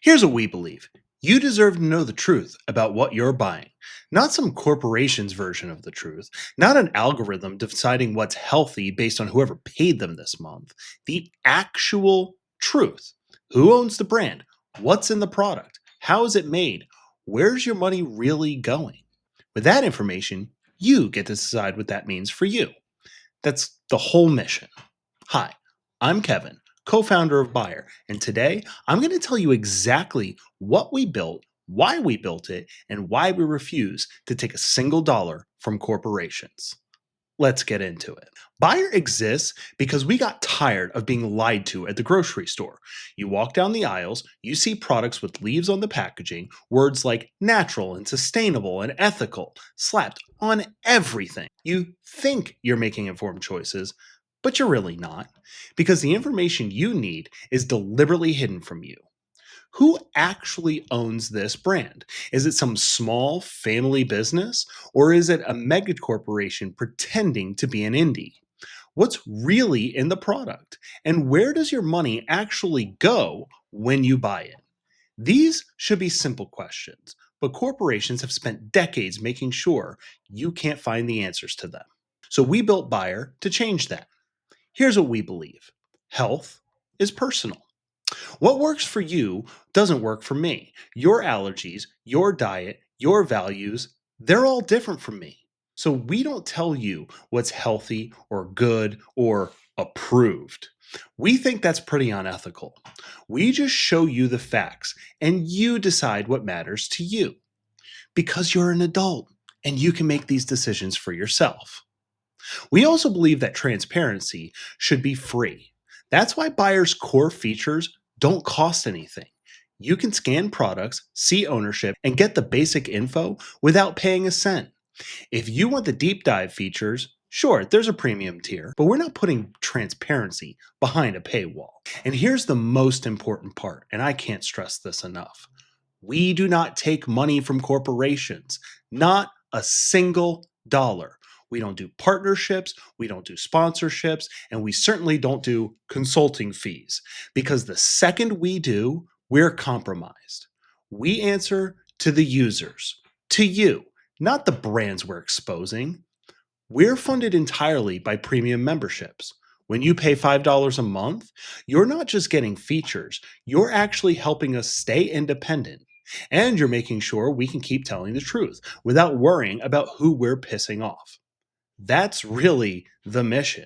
Here's what we believe. You deserve to know the truth about what you're buying, not some corporation's version of the truth, not an algorithm deciding what's healthy based on whoever paid them this month. The actual truth. Who owns the brand? What's in the product? How is it made? Where's your money really going? With that information, you get to decide what that means for you. That's the whole mission. Hi, I'm Kevin, co founder of Buyer, and today I'm going to tell you exactly what we built, why we built it, and why we refuse to take a single dollar from corporations. Let's get into it. Buyer exists because we got tired of being lied to at the grocery store. You walk down the aisles, you see products with leaves on the packaging, words like natural and sustainable and ethical slapped on everything. You think you're making informed choices, but you're really not, because the information you need is deliberately hidden from you. Who actually owns this brand? Is it some small family business, or is it a mega corporation pretending to be an indie? What's really in the product? And where does your money actually go when you buy it? These should be simple questions, but corporations have spent decades making sure you can't find the answers to them. So we built Buyer to change that. Here's what we believe: health is personal. What works for you doesn't work for me. Your allergies, your diet, your values, they're all different from me. So we don't tell you what's healthy or good or approved. We think that's pretty unethical. We just show you the facts and you decide what matters to you because you're an adult and you can make these decisions for yourself. We also believe that transparency should be free. That's why buyers' core features don't cost anything. You can scan products, see ownership, and get the basic info without paying a cent. If you want the deep dive features, sure, there's a premium tier, but we're not putting transparency behind a paywall. And here's the most important part, and I can't stress this enough. We do not take money from corporations, not a single dollar. We don't do partnerships, we don't do sponsorships, and we certainly don't do consulting fees because the second we do, we're compromised. We answer to the users, to you, not the brands we're exposing. We're funded entirely by premium memberships. When you pay $5 a month, you're not just getting features, you're actually helping us stay independent. And you're making sure we can keep telling the truth without worrying about who we're pissing off. That's really the mission.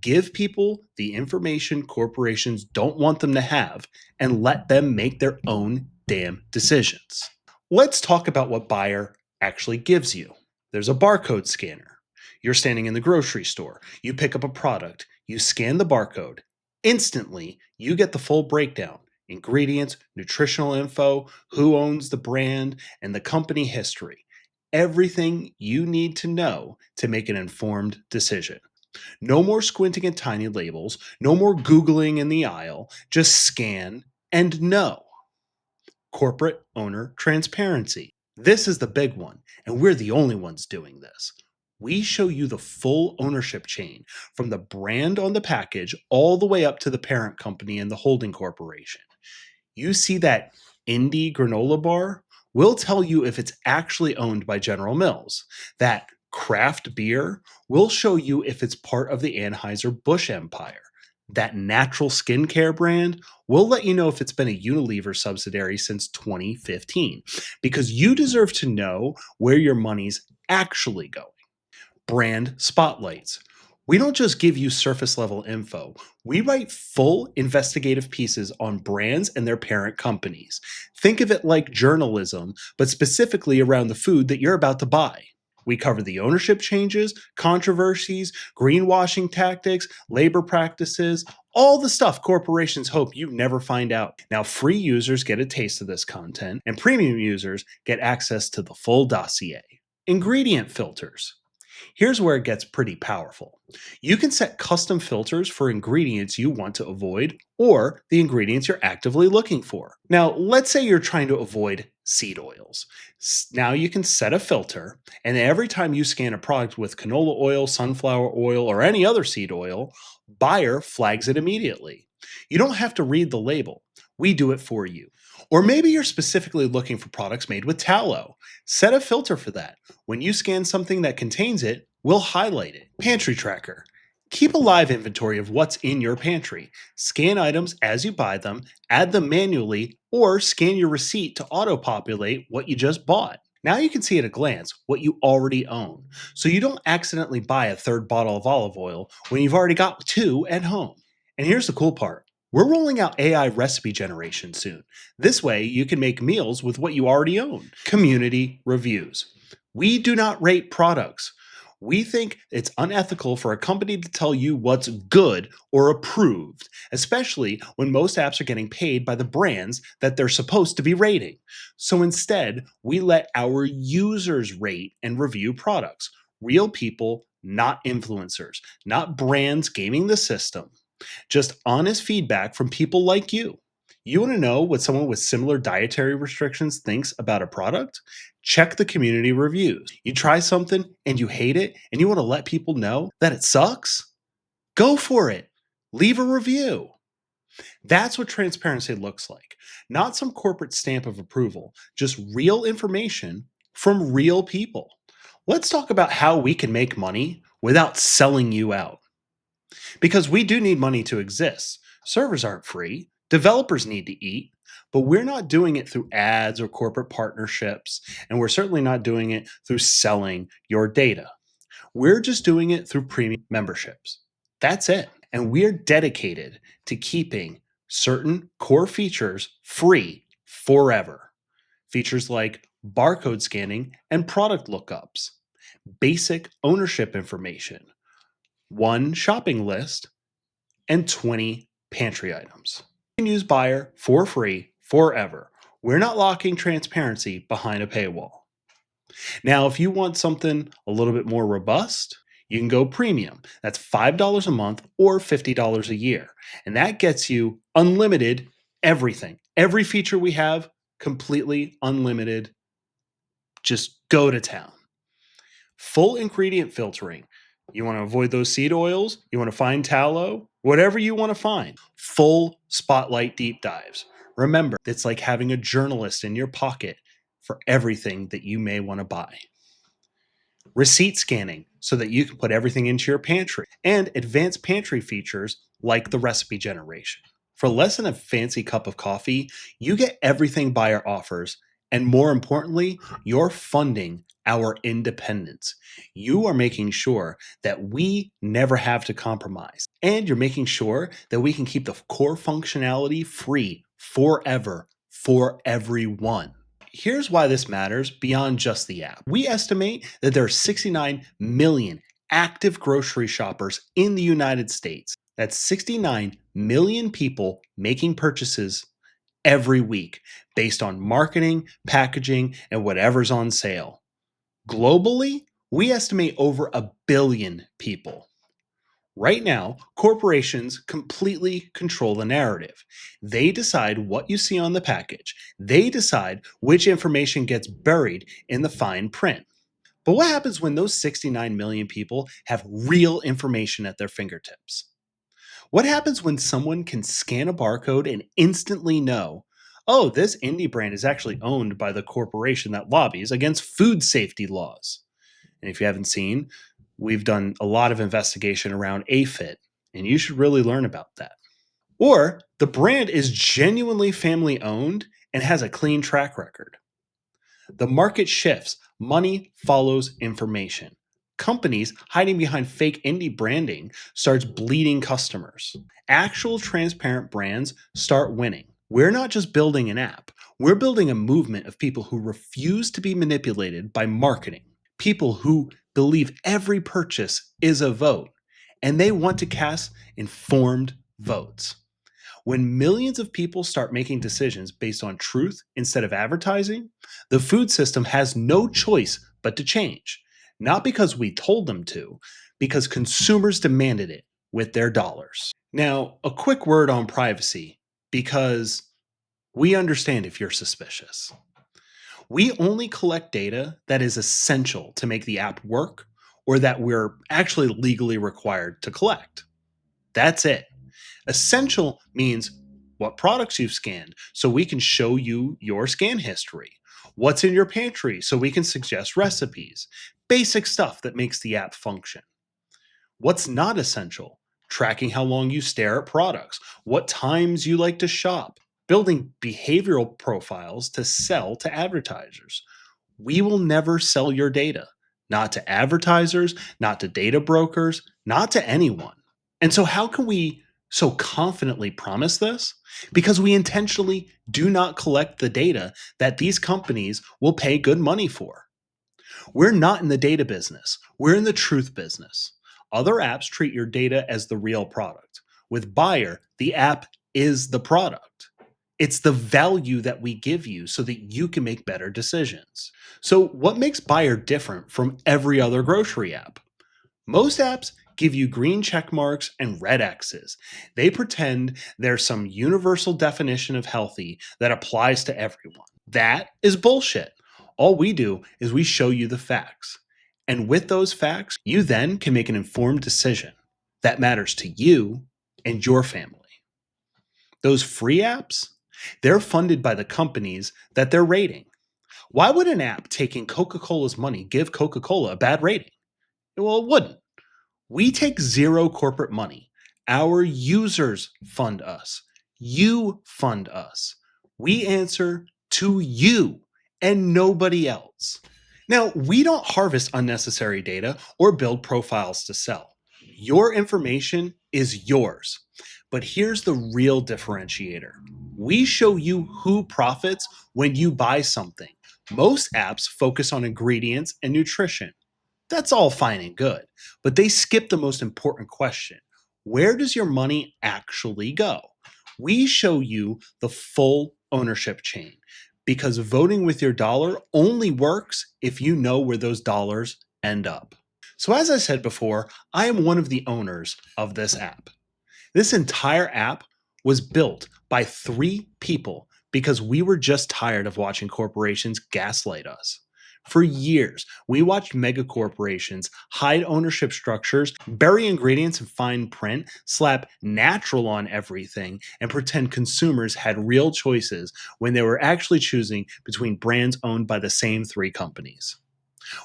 Give people the information corporations don't want them to have and let them make their own damn decisions. Let's talk about what Buyer actually gives you. There's a barcode scanner. You're standing in the grocery store. You pick up a product. You scan the barcode. Instantly, you get the full breakdown: ingredients, nutritional info, who owns the brand, and the company history. Everything you need to know to make an informed decision. No more squinting at tiny labels, no more Googling in the aisle. Just scan and know. Corporate owner transparency. This is the big one, and we're the only ones doing this. We show you the full ownership chain from the brand on the package all the way up to the parent company and the holding corporation. You see that indie granola bar? We'll tell you if it's actually owned by General Mills. That craft beer? We'll show you if it's part of the Anheuser-Busch empire. That natural skincare brand? We'll let you know if it's been a Unilever subsidiary since 2015, because you deserve to know where your money's actually going. Brand spotlights. We don't just give you surface level info. We write full investigative pieces on brands and their parent companies. Think of it like journalism, but specifically around the food that you're about to buy. We cover the ownership changes, controversies, greenwashing tactics, labor practices, all the stuff corporations hope you never find out. Now, free users get a taste of this content, and premium users get access to the full dossier. Ingredient filters. Here's where it gets pretty powerful. You can set custom filters for ingredients you want to avoid or the ingredients you're actively looking for. Now, let's say you're trying to avoid seed oils. Now you can set a filter, and every time you scan a product with canola oil, sunflower oil, or any other seed oil, Buyer flags it immediately. You don't have to read the label. We do it for you. Or maybe you're specifically looking for products made with tallow. Set a filter for that. When you scan something that contains it, we'll highlight it. Pantry tracker. Keep a live inventory of what's in your pantry. Scan items as you buy them, add them manually, or scan your receipt to auto populate what you just bought. Now you can see at a glance what you already own, so you don't accidentally buy a third bottle of olive oil when you've already got two at home. And here's the cool part. We're rolling out AI recipe generation soon. This way, you can make meals with what you already own. Community reviews. We do not rate products. We think it's unethical for a company to tell you what's good or approved, especially when most apps are getting paid by the brands that they're supposed to be rating. So instead, we let our users rate and review products. Real people, not influencers, not brands gaming the system. Just honest feedback from people like you. You want to know what someone with similar dietary restrictions thinks about a product? Check the community reviews. You try something and you hate it and you want to let people know that it sucks? Go for it. Leave a review. That's what transparency looks like. Not some corporate stamp of approval, just real information from real people. Let's talk about how we can make money without selling you out. Because we do need money to exist. Servers aren't free. Developers need to eat. But we're not doing it through ads or corporate partnerships. And we're certainly not doing it through selling your data. We're just doing it through premium memberships. That's it. And we're dedicated to keeping certain core features free forever. Features like barcode scanning and product lookups, basic ownership information, one shopping list, and 20 pantry items. You can use Buyer for free forever. We're not locking transparency behind a paywall. Now, if you want something a little bit more robust, you can go premium. That's $5 a month or $50 a year. And that gets you unlimited everything. Every feature we have, completely unlimited. Just go to town. Full ingredient filtering. You want to avoid those seed oils? You want to find tallow? Whatever you want to find. Full spotlight deep dives. Remember, it's like having a journalist in your pocket for everything that you may want to buy. Receipt scanning so that you can put everything into your pantry, and advanced pantry features like the recipe generation. For less than a fancy cup of coffee, you get everything Buyer offers, and more importantly, you're funding our independence. You are making sure that we never have to compromise, and you're making sure that we can keep the core functionality free forever for everyone. Here's why this matters beyond just the app. We estimate that there are 69 million active grocery shoppers in the United States. That's 69 million people making purchases every week based on marketing, packaging, and whatever's on sale. Globally, we estimate over a billion people. Right now, corporations completely control the narrative. They decide what you see on the package. They decide which information gets buried in the fine print. But what happens when those 69 million people have real information at their fingertips? What happens when someone can scan a barcode and instantly know, oh, this indie brand is actually owned by the corporation that lobbies against food safety laws? And if you haven't seen, we've done a lot of investigation around AFIT, and you should really learn about that. Or the brand is genuinely family owned and has a clean track record. The market shifts, money follows information. Companies hiding behind fake indie branding starts bleeding customers. Actual transparent brands start winning. We're not just building an app, we're building a movement of people who refuse to be manipulated by marketing. People who believe every purchase is a vote, and they want to cast informed votes. When millions of people start making decisions based on truth instead of advertising, the food system has no choice but to change. Not because we told them to, because consumers demanded it with their dollars. Now, a quick word on privacy, because we understand if you're suspicious. We only collect data that is essential to make the app work or that we're actually legally required to collect. That's it. Essential means what products you've scanned so we can show you your scan history, what's in your pantry so we can suggest recipes, basic stuff that makes the app function. What's not essential? Tracking how long you stare at products, what times you like to shop, building behavioral profiles to sell to advertisers. We will never sell your data, not to advertisers, not to data brokers, not to anyone. And so, how can we so confidently promise this? Because we intentionally do not collect the data that these companies will pay good money for. We're not in the data business, we're in the truth business. Other apps treat your data as the real product. With Buyer, the app is the product. It's the value that we give you so that you can make better decisions. So, what makes Buyer different from every other grocery app? Most apps give you green check marks and red X's. They pretend there's some universal definition of healthy that applies to everyone. That is bullshit. All we do is we show you the facts. And with those facts, you then can make an informed decision that matters to you and your family. Those free apps, they're funded by the companies that they're rating. Why would an app taking Coca Cola's money give Coca Cola a bad rating? Well, it wouldn't. We take zero corporate money. Our users fund us. You fund us. We answer to you and nobody else. Now, we don't harvest unnecessary data or build profiles to sell. Your information is yours. But here's the real differentiator. We show you who profits when you buy something. Most apps focus on ingredients and nutrition. That's all fine and good, but they skip the most important question. Where does your money actually go? We show you the full ownership chain because voting with your dollar only works if you know where those dollars end up. So, as I said before, I am one of the owners of this app. This entire app was built by 3 people because we were just tired of watching corporations gaslight us. For years, we watched mega corporations hide ownership structures, bury ingredients in fine print, slap natural on everything, and pretend consumers had real choices when they were actually choosing between brands owned by the same 3 companies.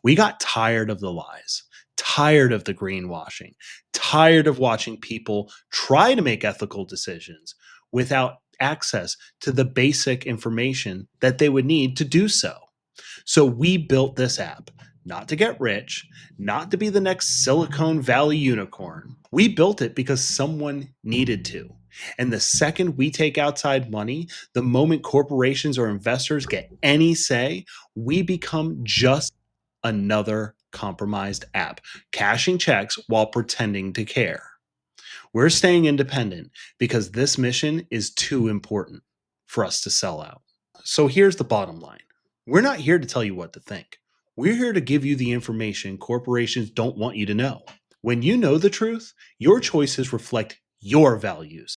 We got tired of the lies, tired of the greenwashing, tired of watching people try to make ethical decisions without access to the basic information that they would need to do so. So we built this app not to get rich, not to be the next Silicon Valley unicorn. We built it because someone needed to. And the second we take outside money, the moment corporations or investors get any say, we become just another compromised app, cashing checks while pretending to care. We're staying independent because this mission is too important for us to sell out. So here's the bottom line. We're not here to tell you what to think. We're here to give you the information corporations don't want you to know. When you know the truth, your choices reflect your values.